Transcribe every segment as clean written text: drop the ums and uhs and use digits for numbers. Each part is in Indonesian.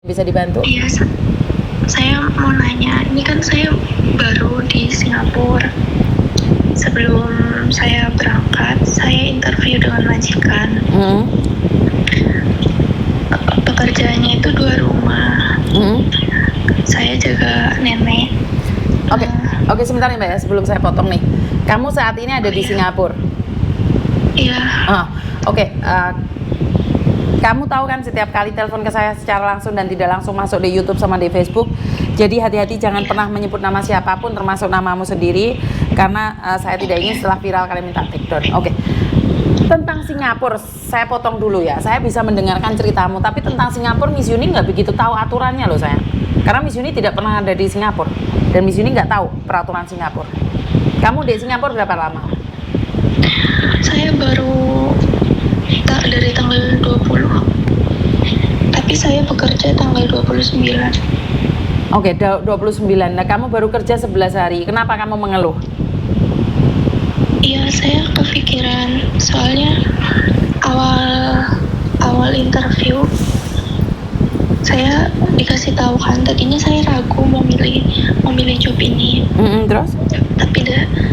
Bisa dibantu? Iya, saya mau nanya, ini kan saya baru di Singapura. Sebelum saya berangkat, saya interview dengan majikan. Pekerjaannya itu 2 rumah. Saya jaga nenek. Oke, sebentar nih Mbak ya, sebelum saya potong nih. Kamu saat ini ada di Singapura? Iya. Oke. Kamu tahu kan setiap kali telepon ke saya secara langsung dan tidak langsung masuk di YouTube sama di Facebook. Jadi hati-hati, jangan pernah menyebut nama siapapun termasuk namamu sendiri, karena saya tidak ingin setelah viral kalian minta take down. Oke. Tentang Singapura, saya potong dulu ya. Saya bisa mendengarkan ceritamu, tapi tentang Singapura Miss Yuni nggak begitu tahu aturannya loh sayang. Karena Miss Yuni tidak pernah ada di Singapura dan Miss Yuni nggak tahu peraturan Singapura. Kamu di Singapura berapa lama? Saya baru dari tanggal 20. Tapi saya bekerja tanggal 29. Oke, 29. Nah, kamu baru kerja 11 hari. Kenapa kamu mengeluh? Iya, saya kepikiran. Soalnya awal interview saya dikasih tahu kan, tadinya saya ragu mau milih job ini. Terus?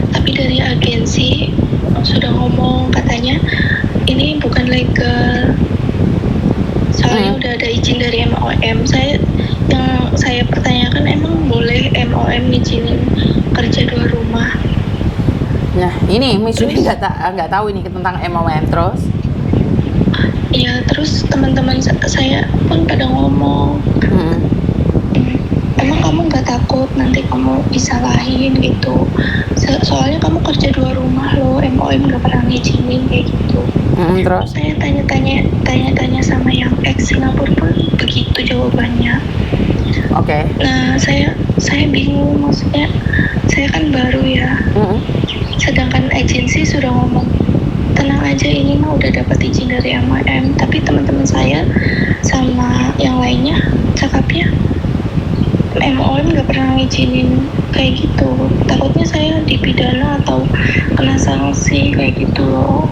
Tapi dari agensi sudah ngomong, katanya ini bukan legal. Soalnya udah ada izin dari MOM. Yang saya pertanyakan, emang boleh MOM ngizinin kerja 2 rumah? Nah, ini Miss Yuni nggak tahu ini tentang MOM. Terus? Iya, terus teman-teman saya pun pada ngomong, emang kamu nggak takut nanti kamu disalahin gitu? Soalnya kamu kerja 2 rumah loh, MOM nggak pernah ngizinin kayak gitu. Terus? Saya tanya-tanya sama yang ex Singapura pun begitu jawabannya. Oke. Nah, saya bingung, maksudnya saya kan baru ya. Sedangkan agensi sudah ngomong, tenang aja, ini mah udah dapat izin dari MOM. Tapi teman-teman saya sama yang lainnya cakapnya MOM nggak pernah ngizinin kayak gitu. Takutnya saya dipidana atau kena sanksi kayak gitu loh.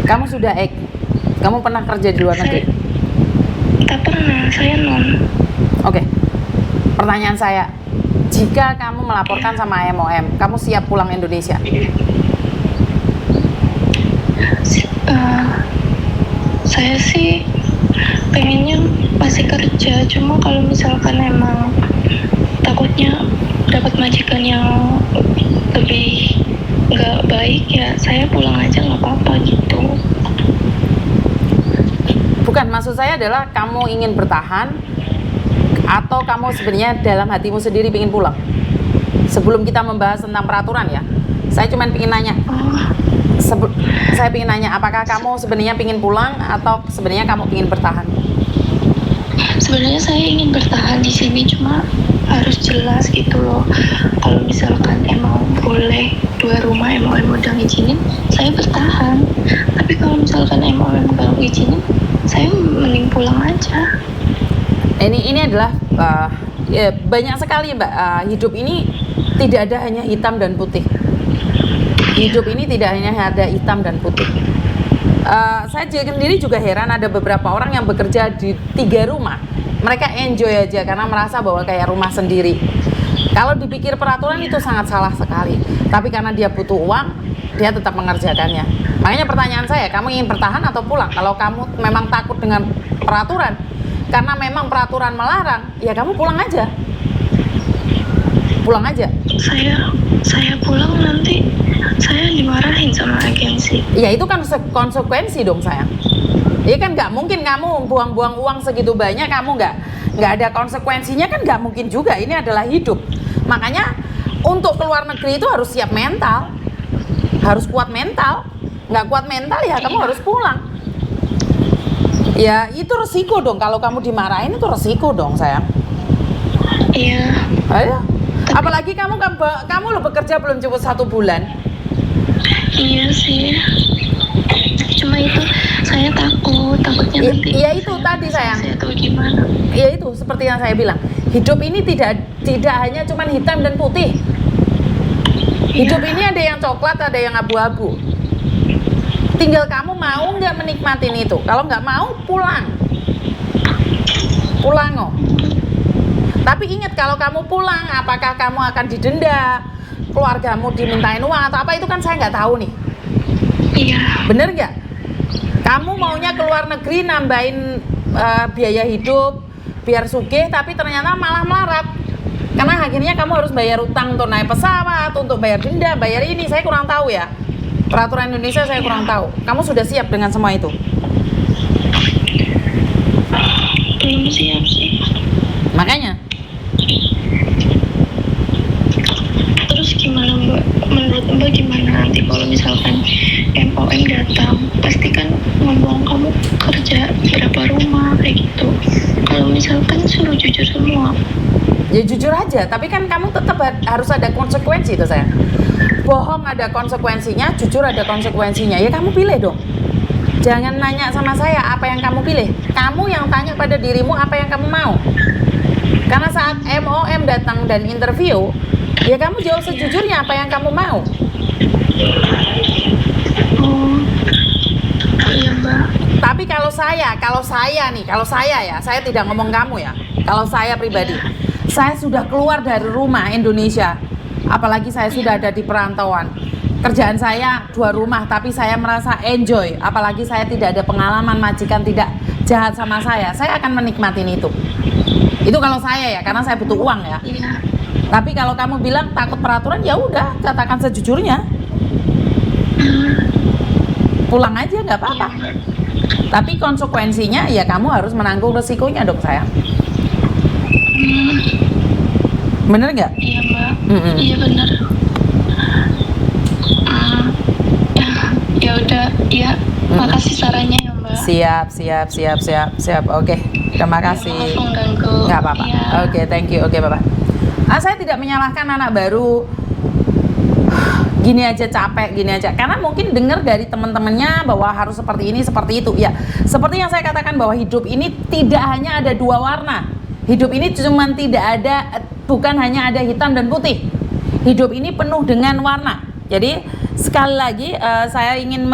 Kamu sudah kamu pernah kerja di luar negeri? Tak pernah, saya non. Oke. Pertanyaan saya, jika kamu melaporkan sama MOM, kamu siap pulang Indonesia? Saya sih pengennya masih kerja, cuma kalau misalkan emang takutnya dapat majikan yang lebih nggak baik, ya saya pulang aja nggak apa-apa gitu. Bukan, maksud saya adalah kamu ingin bertahan atau kamu sebenarnya dalam hatimu sendiri ingin pulang? Sebelum kita membahas tentang peraturan ya, saya cuma ingin nanya. Saya ingin nanya, apakah kamu sebenarnya ingin pulang atau sebenarnya kamu ingin bertahan? Sebenarnya saya ingin bertahan di sini, cuma harus jelas gitu loh. Kalau misalkan emang boleh 2 rumah MOM udah ngizinin, saya bertahan. Tapi kalau misalkan MOM nggak ngizinin, saya mending pulang aja. Ini adalah ya, banyak sekali Mbak. Hidup ini tidak ada hanya hitam dan putih. Hidup ini tidak hanya ada hitam dan putih. Saya sendiri juga heran, ada beberapa orang yang bekerja di 3 rumah. Mereka enjoy aja karena merasa bahwa kayak rumah sendiri. Kalau dipikir peraturan itu sangat salah sekali. Tapi karena dia butuh uang, dia tetap mengerjakannya. Makanya pertanyaan saya, kamu ingin bertahan atau pulang? Kalau kamu memang takut dengan peraturan, karena memang peraturan melarang, ya kamu pulang aja. Pulang aja. Saya pulang nanti saya dimarahin sama agensi. Ya itu kan konsekuensi dong sayang. Ya kan nggak mungkin kamu buang-buang uang segitu banyak, kamu nggak ada konsekuensinya, kan nggak mungkin juga. Ini adalah hidup. Makanya untuk keluar negeri itu harus siap mental, harus kuat mental. Nggak kuat mental ya kamu harus pulang. Ya itu resiko dong, kalau kamu dimarahin itu resiko dong sayang. Iya. Ayo. Apalagi kamu lo bekerja belum cukup 1 bulan. Iya sih. Cuma itu saya takutnya nanti. Iya itu tadi sayang. Saya tahu gimana. Iya itu seperti yang saya bilang. Hidup ini tidak hanya cuma hitam dan putih. Hidup ini ada yang coklat, ada yang abu-abu. Tinggal kamu mau nggak menikmatin itu. Kalau nggak mau, pulang. Pulang kok. Tapi ingat, kalau kamu pulang, apakah kamu akan didenda, keluargamu dimintain uang atau apa, itu kan saya nggak tahu nih. Iya. Bener nggak? Kamu maunya keluar negeri nambahin biaya hidup biar sugih, tapi ternyata malah melarat. Karena akhirnya kamu harus bayar utang untuk naik pesawat, untuk bayar denda, bayar ini. Saya kurang tahu ya. Peraturan Indonesia saya kurang tahu. Kamu sudah siap dengan semua itu? Belum siap sih. Makanya. Terus gimana Mbak? Menurut Mbak gimana nanti kalau misalkan MOM datang? Pasti kan ngomong kamu kerja berapa rumah kayak gitu. Kalau misalkan suruh jujur semua. Ya jujur aja, tapi kan kamu tetap harus ada konsekuensi itu saya. Bohong ada konsekuensinya, jujur ada konsekuensinya. Ya kamu pilih dong. Jangan nanya sama saya apa yang kamu pilih. Kamu yang tanya pada dirimu apa yang kamu mau. Karena saat MOM datang dan interview, ya kamu jawab sejujurnya apa yang kamu mau. Oh, iya Mbak. Tapi kalau saya ya, saya tidak ngomong kamu ya. Kalau saya pribadi, saya sudah keluar dari rumah Indonesia. Apalagi saya sudah ada di perantauan. Kerjaan saya 2 rumah, tapi saya merasa enjoy. Apalagi saya tidak ada pengalaman majikan tidak jahat sama saya akan menikmatin itu. Itu kalau saya ya, karena saya butuh uang ya. Iya. Tapi kalau kamu bilang takut peraturan, ya udah, katakan sejujurnya. Pulang aja nggak apa-apa. Tapi konsekuensinya ya kamu harus menanggung resikonya dong sayang. Bener nggak? Iya Mbak. Mm-mm. Iya benar. Ya udah, ya. Makasih sarannya ya Mbak. Siap. Oke, terima kasih. Maaf mengganggu. Nggak apa-apa. Ya. Oke, thank you. Oke, Bapak. Saya tidak menyalahkan anak baru. Gini aja capek, gini aja. Karena mungkin dengar dari teman-temannya bahwa harus seperti ini, seperti itu. Ya, seperti yang saya katakan bahwa hidup ini tidak hanya ada 2 warna. Hidup ini cuma bukan hanya ada hitam dan putih. Hidup ini penuh dengan warna. Jadi sekali lagi saya ingin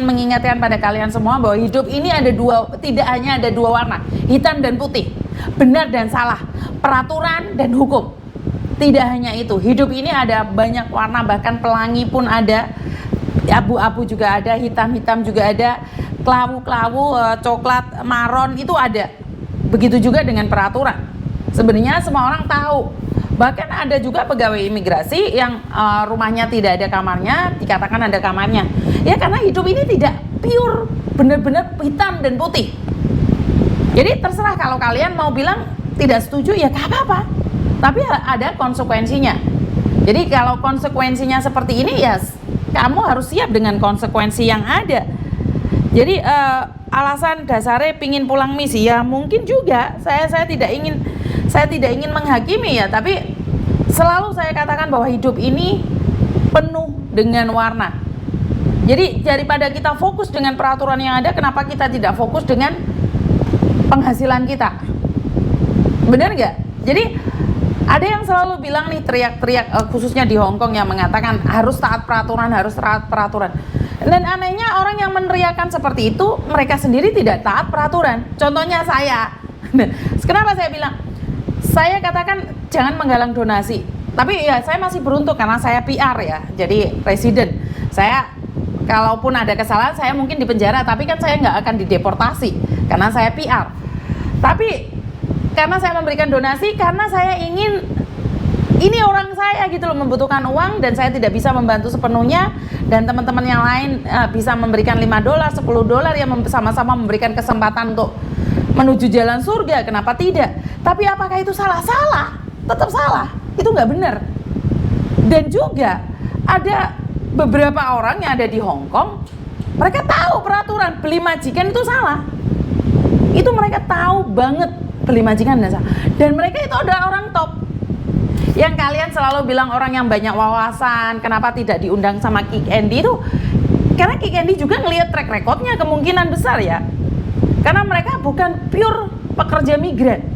mengingatkan pada kalian semua bahwa hidup ini tidak hanya ada 2 warna, hitam dan putih, benar dan salah, peraturan dan hukum. Tidak hanya itu, hidup ini ada banyak warna, bahkan pelangi pun ada, abu-abu juga ada, hitam-hitam juga ada, kelabu-kelabu, coklat, maron itu ada. Begitu juga dengan peraturan. Sebenarnya semua orang tahu. Bahkan ada juga pegawai imigrasi yang rumahnya tidak ada kamarnya, dikatakan ada kamarnya. Ya karena hidup ini tidak pure, benar-benar hitam dan putih. Jadi terserah, kalau kalian mau bilang tidak setuju ya gak apa-apa. Tapi ada konsekuensinya. Jadi kalau konsekuensinya seperti ini ya kamu harus siap dengan konsekuensi yang ada. Jadi alasan dasarnya pingin pulang misi ya mungkin juga saya tidak ingin menghakimi ya, tapi selalu saya katakan bahwa hidup ini penuh dengan warna. Jadi daripada kita fokus dengan peraturan yang ada, kenapa kita tidak fokus dengan penghasilan kita? Benar nggak? Jadi ada yang selalu bilang nih, teriak-teriak khususnya di Hong Kong yang mengatakan harus taat peraturan. Dan anehnya orang yang meneriakan seperti itu mereka sendiri tidak taat peraturan. Contohnya saya. Kenapa saya bilang? Saya katakan jangan menggalang donasi. Tapi ya saya masih beruntung karena saya PR ya, jadi presiden. Saya kalaupun ada kesalahan saya mungkin dipenjara, tapi kan saya nggak akan dideportasi karena saya PR. Tapi karena saya memberikan donasi, karena saya ingin ini orang saya gitu loh membutuhkan uang dan saya tidak bisa membantu sepenuhnya, dan teman-teman yang lain bisa memberikan $5, $10 yang sama-sama memberikan kesempatan untuk menuju jalan surga, kenapa tidak? Tapi apakah itu salah? Salah, tetap salah, itu nggak benar. Dan juga ada beberapa orang yang ada di Hong Kong, mereka tahu peraturan beli majikan itu salah, itu mereka tahu banget beli majikan dan salah, dan mereka itu adalah orang top. Yang kalian selalu bilang orang yang banyak wawasan, kenapa tidak diundang sama Kick Andy itu? Karena Kick Andy juga ngelihat track recordnya kemungkinan besar ya. Karena mereka bukan pure pekerja migran.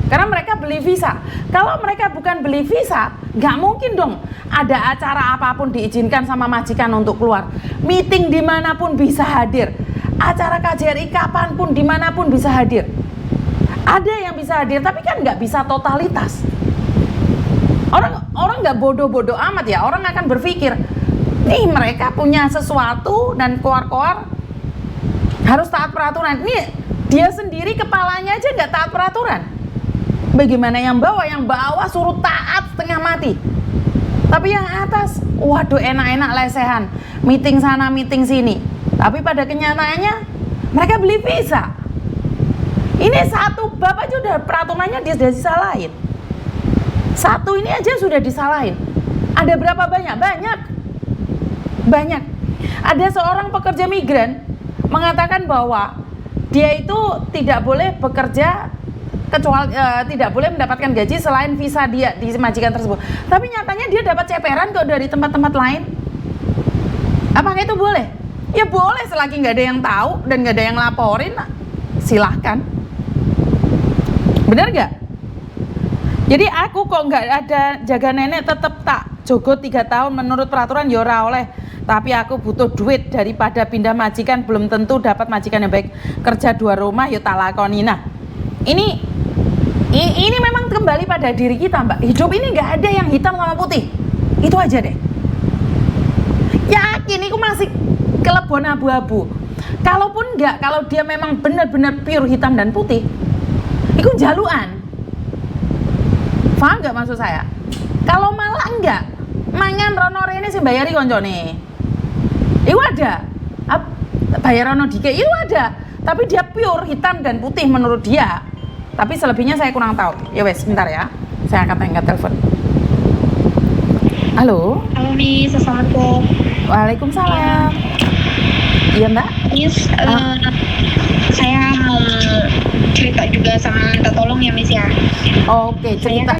Karena mereka beli visa. Kalau mereka bukan beli visa, nggak mungkin dong ada acara apapun diizinkan sama majikan untuk keluar. Meeting dimanapun bisa hadir. Acara KJRI kapanpun dimanapun bisa hadir. Ada yang bisa hadir, tapi kan nggak bisa totalitas. Orang nggak bodoh-bodoh amat ya. Orang akan berpikir, nih mereka punya sesuatu dan koar-koar harus taat peraturan. Ini dia sendiri kepalanya aja nggak taat peraturan. Bagaimana yang bawah? Yang bawah suruh taat setengah mati. Tapi yang atas, waduh enak-enak lesehan. Meeting sana, meeting sini. Tapi pada kenyataannya mereka beli visa. Ini satu bab aja udah peraturannya dia sudah disalahin. Satu ini aja sudah disalahin. Ada berapa banyak? Banyak. Ada seorang pekerja migran mengatakan bahwa dia itu tidak boleh bekerja kecuali tidak boleh mendapatkan gaji selain visa dia di majikan tersebut. Tapi nyatanya dia dapat ceperan kok dari tempat-tempat lain. Apakah itu boleh? Ya boleh selagi nggak ada yang tahu dan nggak ada yang laporin, silahkan. Benar nggak? Jadi aku kok nggak ada jaga nenek tetap tak jogo 3 tahun menurut peraturan ya ora oleh. Tapi aku butuh duit daripada pindah majikan, belum tentu dapat majikan yang baik. Kerja 2 rumah ya tak lakoni. Nah, ini memang kembali pada diri kita, Mbak. Hidup ini nggak ada yang hitam sama putih. Itu aja deh. Yakin aku masih kelebon abu-abu. Kalaupun enggak, kalau dia memang benar-benar pure hitam dan putih, itu jaluan. Paham nggak maksud saya? Kalau malah enggak, mangan rono rene sing bayari koncone. Itu ada. Bayar rono dike itu ada. Tapi dia pure hitam dan putih menurut dia. Tapi selebihnya saya kurang tahu. Ya wes, sebentar ya. Saya akan angkat telepon. Halo. Halo Miss, assalamualaikum. Waalaikumsalam. Iya Mbak. Miss, saya mau cerita juga sama minta tolong ya Miss ya. Oke, cerita.